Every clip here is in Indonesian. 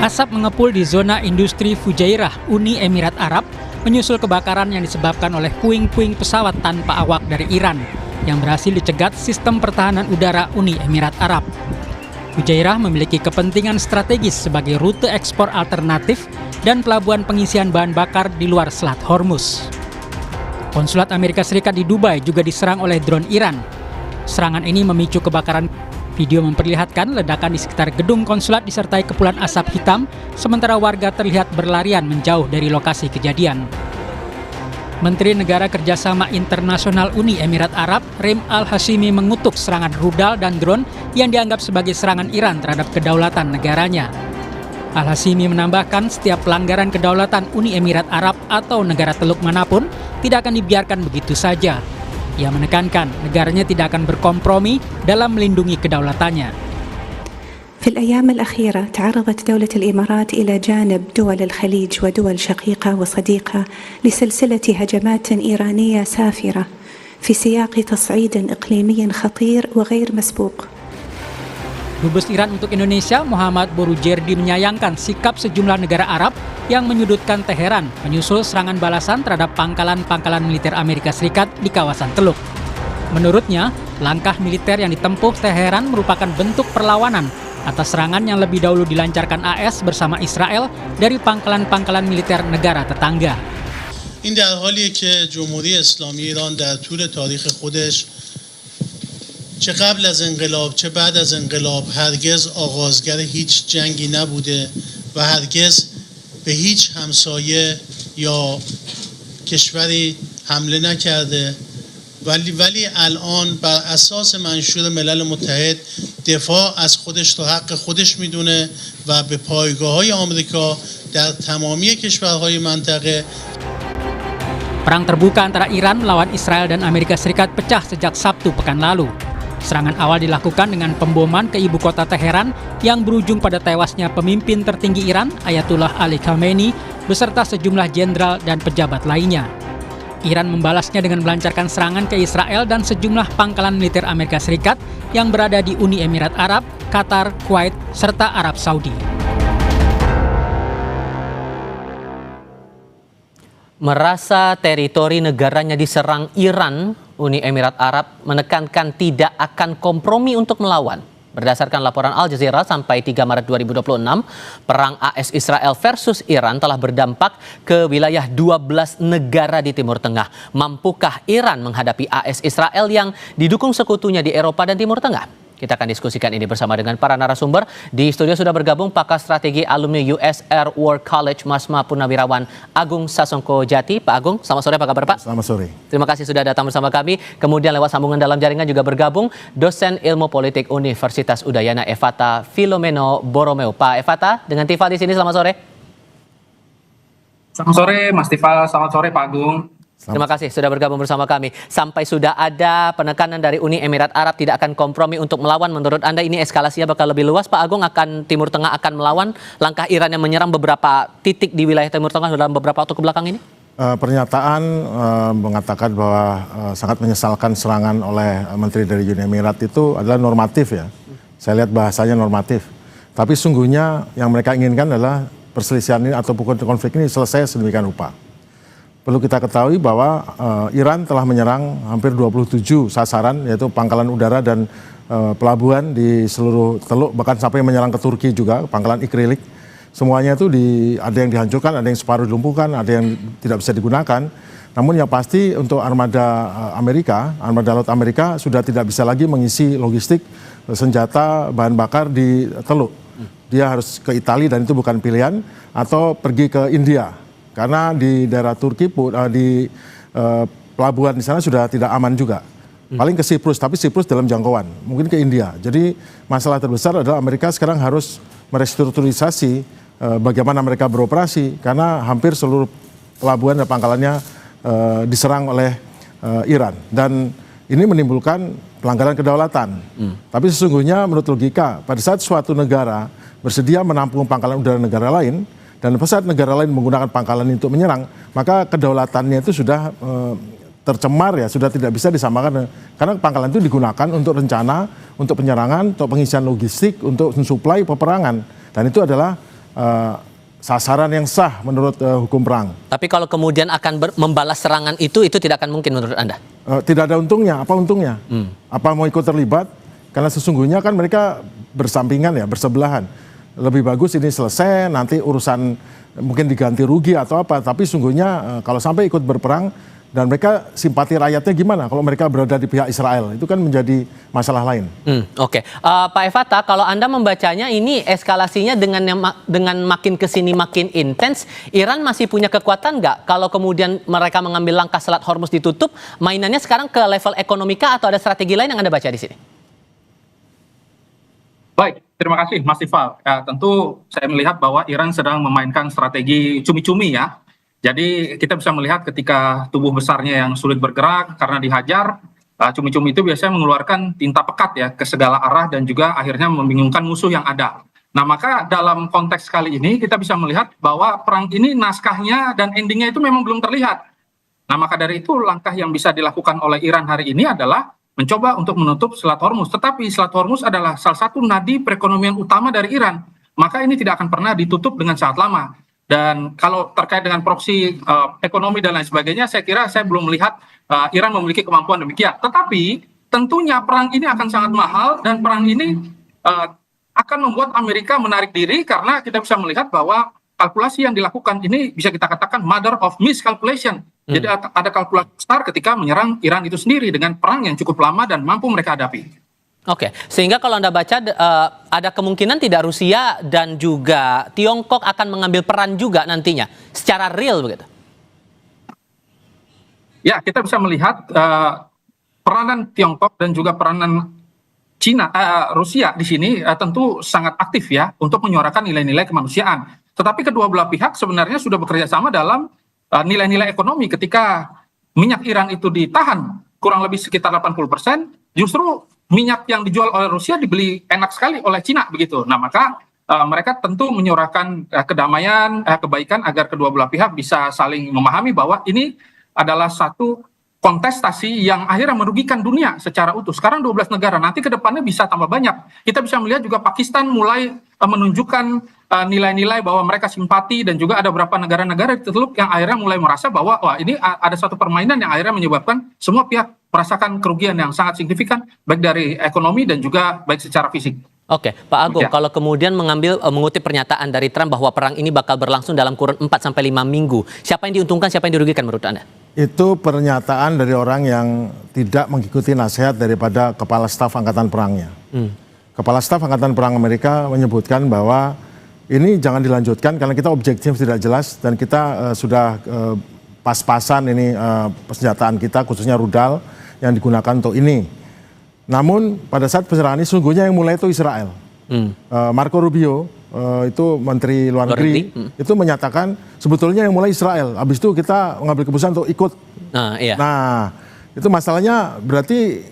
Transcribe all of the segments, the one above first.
Asap mengepul di zona industri Fujairah, Uni Emirat Arab, menyusul kebakaran yang disebabkan oleh puing-puing pesawat tanpa awak dari Iran yang berhasil dicegat sistem pertahanan udara Uni Emirat Arab. Fujairah memiliki kepentingan strategis sebagai rute ekspor alternatif dan pelabuhan pengisian bahan bakar di luar Selat Hormuz. Konsulat Amerika Serikat di Dubai juga diserang oleh drone Iran. Serangan ini memicu kebakaran. Video memperlihatkan ledakan di sekitar gedung konsulat disertai kepulan asap hitam, sementara warga terlihat berlarian menjauh dari lokasi kejadian. Menteri Negara Kerjasama Internasional Uni Emirat Arab, Reem Al-Hashimi mengutuk serangan rudal dan drone yang dianggap sebagai serangan Iran terhadap kedaulatan negaranya. Al-Hashimi menambahkan setiap pelanggaran kedaulatan Uni Emirat Arab atau negara Teluk manapun tidak akan dibiarkan begitu saja. Ia menekankan negaranya tidak akan berkompromi dalam melindungi kedaulatannya. في الأيام الأخيرة تعرضت دولة الإمارات إلى جانب دول الخليج ودول شقيقة وصديقة لسلسلة هجمات إيرانية سافرة في سياق تصعيد إقليمي خطير وغير مسبوق. Dubes Iran untuk Indonesia, Muhammad Borujerdi, menyayangkan sikap sejumlah negara Arab yang menyudutkan Teheran menyusul serangan balasan terhadap pangkalan-pangkalan militer Amerika Serikat di kawasan Teluk. Menurutnya, langkah militer yang ditempuh Teheran merupakan bentuk perlawanan atas serangan yang lebih dahulu dilancarkan AS bersama Israel dari pangkalan-pangkalan militer negara tetangga. این در حالیه که جمهوری اسلامی ایران در طول تاریخ خودش چه قبل از انقلاب چه بعد از انقلاب هرگز آغازگر هیچ جنگی نبوده و هرگز به هیچ همسایه یا کشوری حمله نکرده ولی الان بر اساس منشور ملل متحد دفاع از خودش رو حق خودش میدونه و به پایگاه‌های آمریکا در تمامی کشورهای منطقه. Perang terbuka antara Iran melawan Israel dan Amerika Serikat pecah sejak Sabtu pekan lalu. Serangan awal dilakukan dengan pemboman ke ibu kota Teheran yang berujung pada tewasnya pemimpin tertinggi Iran, Ayatullah Ali Khamenei, beserta sejumlah jenderal dan pejabat lainnya. Iran membalasnya dengan melancarkan serangan ke Israel dan sejumlah pangkalan militer Amerika Serikat yang berada di Uni Emirat Arab, Qatar, Kuwait, serta Arab Saudi. Merasa teritori negaranya diserang Iran, Uni Emirat Arab menekankan tidak akan kompromi untuk melawan. Berdasarkan laporan Al Jazeera, sampai 3 Maret 2026, perang AS Israel versus Iran telah berdampak ke wilayah 12 negara di Timur Tengah. Mampukah Iran menghadapi AS Israel yang didukung sekutunya di Eropa dan Timur Tengah? Kita akan diskusikan ini bersama dengan para narasumber. Di studio sudah bergabung pakar strategi alumni US Air War College Masma Purnawirawan Agung Sasongko Jati. Pak Agung, selamat sore, apa kabar Pak? Selamat sore. Terima kasih sudah datang bersama kami. Kemudian lewat sambungan dalam jaringan juga bergabung dosen ilmu politik Universitas Udayana Efata Filomeno Borromeo. Pak Efata, dengan Tifa di sini, selamat sore. Selamat sore Mas Tifa, selamat sore Pak Agung. Terima kasih sudah bergabung bersama kami. Sampai sudah ada penekanan dari Uni Emirat Arab tidak akan kompromi untuk melawan. Menurut Anda ini eskalasinya bakal lebih luas, Pak Agung? Akan Timur Tengah akan melawan? Langkah Iran yang menyerang beberapa titik di wilayah Timur Tengah dalam beberapa waktu kebelakang ini? Pernyataan mengatakan bahwa sangat menyesalkan serangan oleh Menteri dari Uni Emirat itu adalah normatif ya. Saya lihat bahasanya normatif. Tapi sungguhnya yang mereka inginkan adalah perselisihan ini atau konflik ini selesai sedemikian rupa. Perlu kita ketahui bahwa Iran telah menyerang hampir 27 sasaran, yaitu pangkalan udara dan pelabuhan di seluruh Teluk, bahkan sampai menyerang ke Turki juga, pangkalan Ikrilik. Semuanya itu ada yang dihancurkan, ada yang separuh dilumpuhkan, ada yang tidak bisa digunakan. Namun yang pasti untuk armada armada laut Amerika sudah tidak bisa lagi mengisi logistik senjata bahan bakar di Teluk. Dia harus ke Italia dan itu bukan pilihan, atau pergi ke India. Karena di daerah Turki, di pelabuhan di sana sudah tidak aman juga. Paling ke Siprus, tapi Siprus dalam jangkauan. Mungkin ke India. Jadi masalah terbesar adalah Amerika sekarang harus merestrukturisasi bagaimana mereka beroperasi. Karena hampir seluruh pelabuhan dan pangkalannya diserang oleh Iran. Dan ini menimbulkan pelanggaran kedaulatan. Tapi sesungguhnya menurut logika, pada saat suatu negara bersedia menampung pangkalan udara negara lain, dan pada saat negara lain menggunakan pangkalan itu menyerang, maka kedaulatannya itu sudah tercemar ya, sudah tidak bisa disamakan. Karena pangkalan itu digunakan untuk rencana, untuk penyerangan, untuk pengisian logistik, untuk mensuplai peperangan. Dan itu adalah sasaran yang sah menurut hukum perang. Tapi kalau kemudian akan membalas serangan itu tidak akan mungkin menurut Anda? Tidak ada untungnya. Apa untungnya? Apa mau ikut terlibat? Karena sesungguhnya kan mereka bersampingan ya, bersebelahan. Lebih bagus ini selesai, nanti urusan mungkin diganti rugi atau apa. Tapi sungguhnya kalau sampai ikut berperang, dan mereka simpati rakyatnya gimana kalau mereka berada di pihak Israel, itu kan menjadi masalah lain. Oke. Pak Efata, kalau Anda membacanya ini eskalasinya dengan makin kesini makin intens, Iran masih punya kekuatan nggak? Kalau kemudian mereka mengambil langkah Selat Hormuz ditutup, mainannya sekarang ke level ekonomika atau ada strategi lain yang Anda baca di sini? Baik, terima kasih Mas Tifal. Tentu saya melihat bahwa Iran sedang memainkan strategi cumi-cumi ya. Jadi kita bisa melihat ketika tubuh besarnya yang sulit bergerak karena dihajar, cumi-cumi itu biasanya mengeluarkan tinta pekat ya ke segala arah dan juga akhirnya membingungkan musuh yang ada. Nah, maka dalam konteks kali ini kita bisa melihat bahwa perang ini naskahnya dan endingnya itu memang belum terlihat. Nah, maka dari itu langkah yang bisa dilakukan oleh Iran hari ini adalah mencoba untuk menutup Selat Hormuz. Tetapi Selat Hormuz adalah salah satu nadi perekonomian utama dari Iran. Maka ini tidak akan pernah ditutup dengan sangat lama. Dan kalau terkait dengan proksi ekonomi dan lain sebagainya, saya kira saya belum melihat Iran memiliki kemampuan demikian. Tetapi tentunya perang ini akan sangat mahal dan perang ini akan membuat Amerika menarik diri karena kita bisa melihat bahwa kalkulasi yang dilakukan ini bisa kita katakan mother of miscalculation. Jadi ada kalkulasi besar ketika menyerang Iran itu sendiri dengan perang yang cukup lama dan mampu mereka hadapi. Oke, sehingga kalau Anda baca ada kemungkinan tidak Rusia dan juga Tiongkok akan mengambil peran juga nantinya secara real begitu? Ya, kita bisa melihat peranan Tiongkok dan juga peranan Rusia di sini tentu sangat aktif ya untuk menyuarakan nilai-nilai kemanusiaan. Tetapi kedua belah pihak sebenarnya sudah bekerja sama dalam nilai-nilai ekonomi. Ketika minyak Iran itu ditahan kurang lebih sekitar 80%, justru minyak yang dijual oleh Rusia dibeli enak sekali oleh Cina begitu. Nah, maka mereka tentu menyuarakan kedamaian, kebaikan agar kedua belah pihak bisa saling memahami bahwa ini adalah satu kontestasi yang akhirnya merugikan dunia secara utuh. Sekarang 12 negara, nanti ke depannya bisa tambah banyak. Kita bisa melihat juga Pakistan mulai menunjukkan nilai-nilai bahwa mereka simpati dan juga ada beberapa negara-negara di Teluk yang akhirnya mulai merasa bahwa wah ini ada satu permainan yang akhirnya menyebabkan semua pihak merasakan kerugian yang sangat signifikan baik dari ekonomi dan juga baik secara fisik. Oke, Pak Agung, kalau kemudian mengutip pernyataan dari Trump bahwa perang ini bakal berlangsung dalam kurun 4-5 minggu, siapa yang diuntungkan, siapa yang dirugikan menurut Anda? Itu pernyataan dari orang yang tidak mengikuti nasihat daripada Kepala Staf Angkatan Perangnya. Kepala Staf Angkatan Perang Amerika menyebutkan bahwa ini jangan dilanjutkan karena kita objektif tidak jelas dan kita sudah pas-pasan ini persenjataan kita khususnya rudal yang digunakan untuk ini. Namun pada saat penyerangan ini sungguhnya yang mulai itu Israel. Marco Rubio itu Menteri Luar Negeri itu menyatakan sebetulnya yang mulai Israel. Habis itu kita mengambil keputusan untuk ikut. Nah, itu masalahnya berarti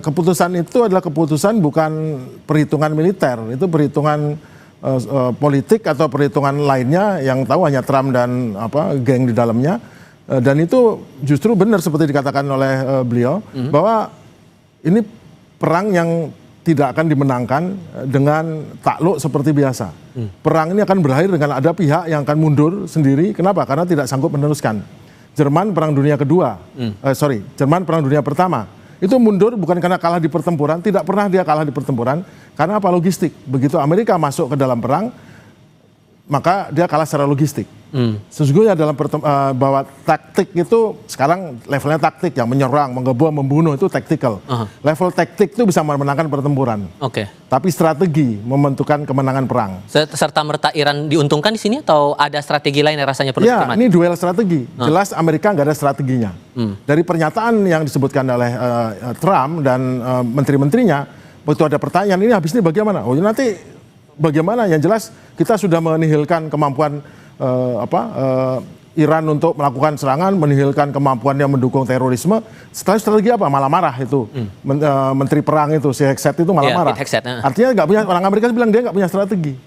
keputusan itu adalah keputusan bukan perhitungan militer, itu perhitungan politik atau perhitungan lainnya yang tahu hanya Trump dan geng di dalamnya. Dan itu justru benar seperti dikatakan oleh beliau bahwa ini perang yang tidak akan dimenangkan dengan takluk seperti biasa. Perang ini akan berakhir dengan ada pihak yang akan mundur sendiri. Kenapa? Karena tidak sanggup meneruskan. Jerman Perang Dunia Kedua, Jerman Perang Dunia Pertama, itu mundur bukan karena kalah di pertempuran, tidak pernah dia kalah di pertempuran, karena apa? Logistik. Begitu Amerika masuk ke dalam perang, maka dia kalah secara logistik. Sesungguhnya dalam bahwa taktik itu sekarang levelnya taktik, yang menyerang, menggebom, membunuh itu tactical. Level taktik itu bisa memenangkan pertempuran. Tapi strategi menentukan kemenangan perang. Serta merta Iran diuntungkan di sini atau ada strategi lain yang rasanya perlu dicermati? Ini duel strategi. Jelas Amerika nggak ada strateginya. Dari pernyataan yang disebutkan oleh Trump dan menteri-menterinya, waktu ada pertanyaan ini habis ini bagaimana? Oh nanti bagaimana? Yang jelas kita sudah menihilkan kemampuan Iran untuk melakukan serangan, menihilkan kemampuannya mendukung terorisme. Setelah strategi apa? Malah marah itu. Menteri perang itu, si Hexet itu malah marah. Artinya nggak punya, orang Amerika bilang dia nggak punya strategi.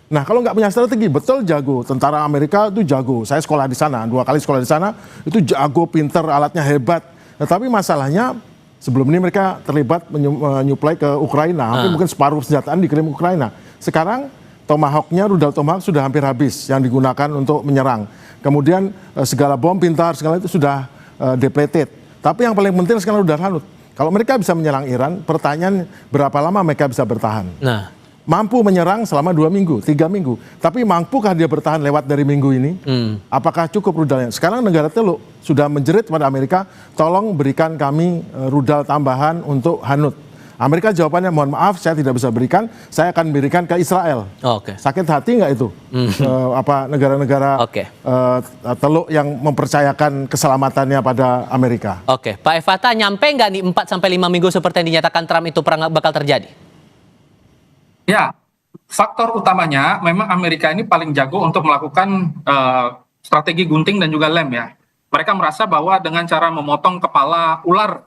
Nah kalau nggak punya strategi, betul jago. Tentara Amerika itu jago. Saya sekolah di sana, 2 kali sekolah di sana, itu jago, pinter, alatnya hebat. Tapi masalahnya sebelum ini mereka terlibat menyuplai ke Ukraina. Hampir mungkin separuh senjataan dikirim ke Ukraina. Sekarang Tomahawk-nya, rudal Tomahawk sudah hampir habis yang digunakan untuk menyerang. Kemudian segala bom pintar, segala itu sudah depleted. Tapi yang paling penting sekarang rudal Hanut. Kalau mereka bisa menyerang Iran, pertanyaan berapa lama mereka bisa bertahan? Nah, Mampu menyerang selama 2 minggu, 3 minggu. Tapi mampukah dia bertahan lewat dari minggu ini? Apakah cukup rudalnya? Sekarang negara Teluk sudah menjerit pada Amerika, tolong berikan kami rudal tambahan untuk Hanut. Amerika jawabannya, mohon maaf saya tidak bisa berikan, saya akan berikan ke Israel. Oke. Sakit hati nggak itu? Negara-negara Teluk yang mempercayakan keselamatannya pada Amerika? Oke, Pak Efata, nyampe nggak nih 4-5 minggu seperti yang dinyatakan Trump itu perang bakal terjadi? Ya, faktor utamanya memang Amerika ini paling jago untuk melakukan strategi gunting dan juga lem ya. Mereka merasa bahwa dengan cara memotong kepala ular,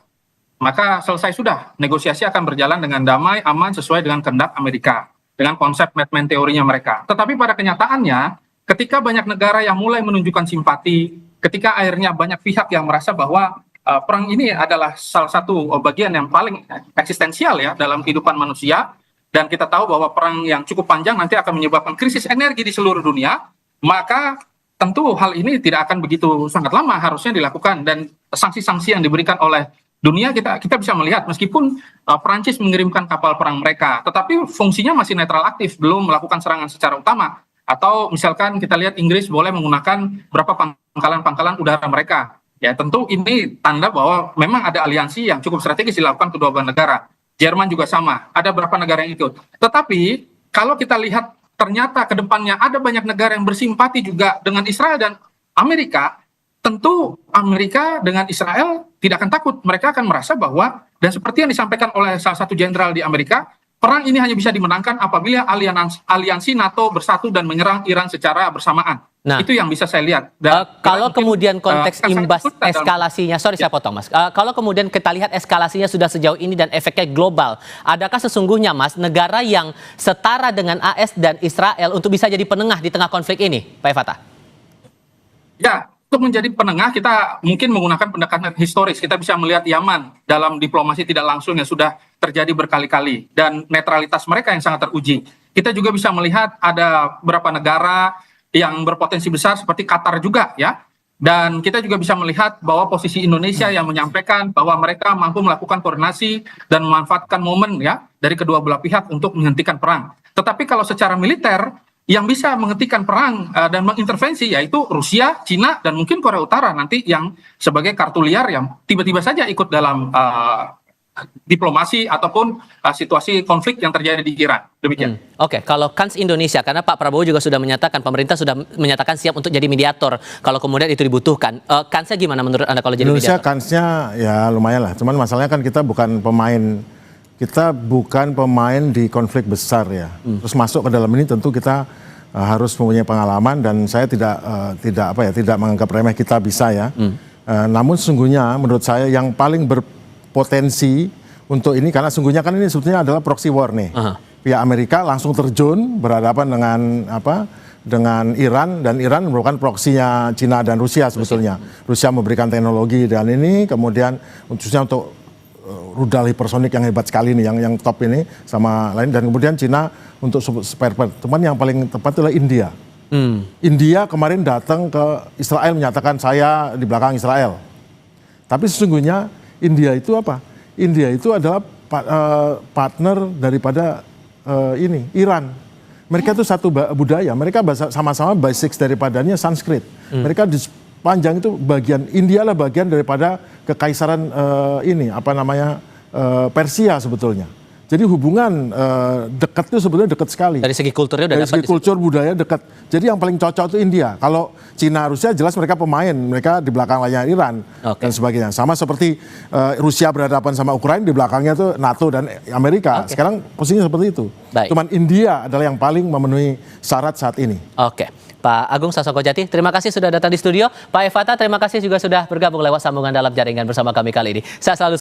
maka selesai sudah. Negosiasi akan berjalan dengan damai, aman, sesuai dengan kehendak Amerika. Dengan konsep Madman teorinya mereka. Tetapi pada kenyataannya, ketika banyak negara yang mulai menunjukkan simpati, ketika akhirnya banyak pihak yang merasa bahwa perang ini adalah salah satu bagian yang paling eksistensial ya dalam kehidupan manusia, dan kita tahu bahwa perang yang cukup panjang nanti akan menyebabkan krisis energi di seluruh dunia, maka tentu hal ini tidak akan begitu sangat lama harusnya dilakukan, dan sanksi-sanksi yang diberikan oleh dunia kita bisa melihat meskipun Perancis mengirimkan kapal perang mereka, tetapi fungsinya masih netral aktif, belum melakukan serangan secara utama. Atau misalkan kita lihat Inggris boleh menggunakan berapa pangkalan-pangkalan udara mereka. Ya tentu ini tanda bahwa memang ada aliansi yang cukup strategis dilakukan kedua belah negara. Jerman juga sama, ada beberapa negara yang ikut. Tetapi kalau kita lihat ternyata ke depannya ada banyak negara yang bersimpati juga dengan Israel dan Amerika, tentu Amerika dengan Israel tidak akan takut. Mereka akan merasa bahwa, dan seperti yang disampaikan oleh salah satu jenderal di Amerika, perang ini hanya bisa dimenangkan apabila aliansi NATO bersatu dan menyerang Iran secara bersamaan. Nah, itu yang bisa saya lihat. Kalau kemudian konteks imbas eskalasinya, sorry saya potong Mas. Kalau kemudian kita lihat eskalasinya sudah sejauh ini dan efeknya global, adakah sesungguhnya Mas negara yang setara dengan AS dan Israel untuk bisa jadi penengah di tengah konflik ini, Pak Efata? Ya, untuk menjadi penengah kita mungkin menggunakan pendekatan historis. Kita bisa melihat Yaman dalam diplomasi tidak langsung yang sudah terjadi berkali-kali dan netralitas mereka yang sangat teruji. Kita juga bisa melihat ada beberapa negara yang berpotensi besar seperti Qatar juga ya. Dan kita juga bisa melihat bahwa posisi Indonesia yang menyampaikan bahwa mereka mampu melakukan koordinasi dan memanfaatkan momen ya dari kedua belah pihak untuk menghentikan perang. Tetapi kalau secara militer yang bisa menghentikan perang dan mengintervensi yaitu Rusia, Cina, dan mungkin Korea Utara nanti yang sebagai kartu liar yang tiba-tiba saja ikut dalam diplomasi ataupun situasi konflik yang terjadi di Iran. Demikian. Oke, kalau kans Indonesia, karena Pak Prabowo juga sudah menyatakan, pemerintah sudah menyatakan siap untuk jadi mediator kalau kemudian itu dibutuhkan. Kansnya gimana menurut Anda kalau jadi Indonesia mediator? kansnya ya lumayan lah. Cuman masalahnya kan kita bukan pemain di konflik besar ya. Terus masuk ke dalam ini tentu kita harus mempunyai pengalaman, dan saya tidak menganggap remeh kita bisa ya. Namun sesungguhnya menurut saya yang paling berpotensi untuk ini, karena sesungguhnya kan ini sebetulnya adalah proxy war nih. Pihak Amerika langsung terjun berhadapan dengan Iran, dan Iran merupakan proksinya Cina dan Rusia sebetulnya. Rusia memberikan teknologi dan ini, kemudian khususnya untuk rudal hipersonik yang hebat sekali nih, yang top ini sama lain, dan kemudian Cina untuk spare part. Teman yang paling tepat adalah India. India kemarin datang ke Israel menyatakan saya di belakang Israel. Tapi sesungguhnya India itu apa? India itu adalah partner daripada Iran. Mereka itu satu budaya, mereka sama-sama basics daripadanya Sanskrit. Mereka di panjang itu India lah bagian daripada kekaisaran Persia sebetulnya. Jadi hubungan dekat itu sebetulnya dekat sekali. Dari segi kulturnya udah dapat. Dari segi kultur budaya dekat. Jadi yang paling cocok itu India. Kalau Cina, Rusia jelas mereka pemain, mereka di belakang layar Iran dan sebagainya. Sama seperti Rusia berhadapan sama Ukraina, di belakangnya tuh NATO dan Amerika. Sekarang posisinya seperti itu. Cuman India adalah yang paling memenuhi syarat saat ini. Oke. Pak Agung Sasongko-Jati, terima kasih sudah datang di studio. Pak Efata, terima kasih juga sudah bergabung lewat sambungan dalam jaringan bersama kami kali ini. Saya selalu